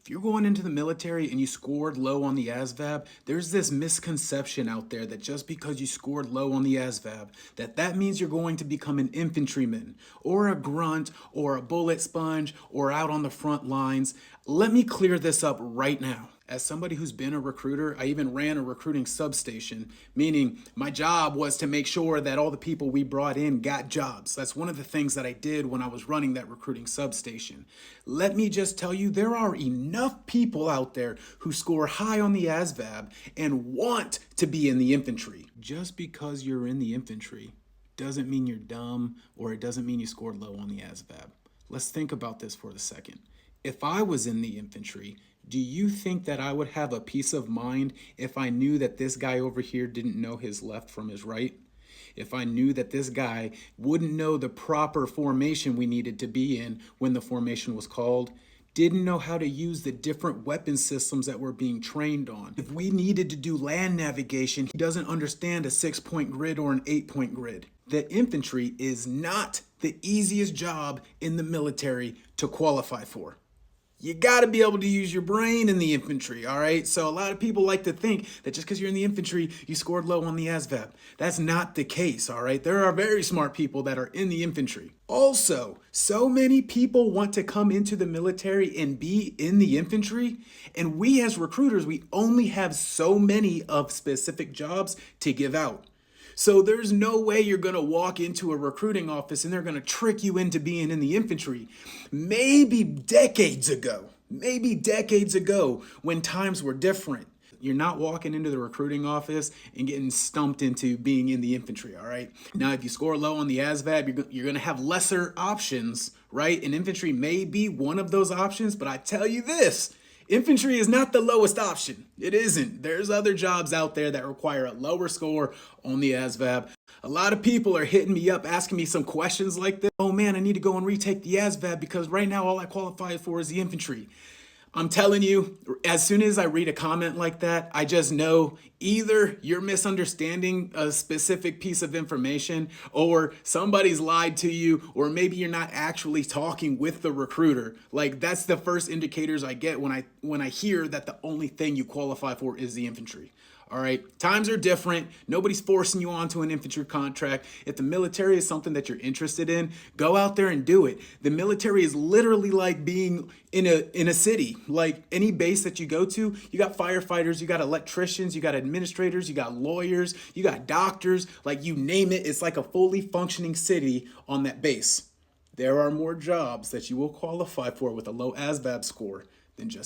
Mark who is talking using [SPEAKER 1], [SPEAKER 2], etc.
[SPEAKER 1] If you're going into the military and you scored low on the asvab, there's this misconception out there that just because you scored low on the asvab, that means you're going to become an infantryman or a grunt or a bullet sponge or out on the front lines. Let me clear this up right now. As somebody who's been a recruiter, I even ran a recruiting substation, meaning my job was to make sure that all the people we brought in got jobs. That's one of the things that I did when I was running that recruiting substation. Let me just tell you, there are enough people out there who score high on the asvab and want to be in the infantry. Just because you're in the infantry doesn't mean you're dumb, or it doesn't mean you scored low on the asvab. Let's think about this for a second. If I was in the infantry, do you think that I would have a peace of mind if I knew that this guy over here didn't know his left from his right? If I knew that this guy wouldn't know the proper formation we needed to be in when the formation was called, didn't know how to use the different weapon systems that we're being trained on. If we needed to do land navigation, he doesn't understand a 6-point grid or an 8-point grid. The infantry is not the easiest job in the military to qualify for. You got to be able to use your brain in the infantry, all right? So a lot of people like to think that just because you're in the infantry, you scored low on the asvab. That's not the case, all right? There are very smart people that are in the infantry. Also, so many people want to come into the military and be in the infantry, and we as recruiters, we only have so many of specific jobs to give out. So there's no way you're going to walk into a recruiting office and they're going to trick you into being in the infantry. Maybe decades ago when times were different. You're not walking into the recruiting office and getting stumped into being in the infantry, all right? Now, if you score low on the ASVAB, you're going to have lesser options, right? And infantry may be one of those options, but I tell you this, infantry is not the lowest option. It isn't. There's other jobs out there that require a lower score on the ASVAB. A lot of people are hitting me up, asking me some questions like this. Oh man, I need to go and retake the ASVAB because right now all I qualify for is the infantry. I'm telling you, as soon as I read a comment like that, I just know either you're misunderstanding a specific piece of information, or somebody's lied to you, or maybe you're not actually talking with the recruiter. Like, that's the first indicators I get when I hear that the only thing you qualify for is the infantry. All right, times are different. Nobody's forcing you onto an infantry contract. If the military is something that you're interested in, go out there and do it. The military is literally like being in a city. Like any base that you go to, you got firefighters, you got electricians, you got administrators, you got lawyers, you got doctors, like you name it. It's like a fully functioning city on that base. There are more jobs that you will qualify for with a low ASVAB score than just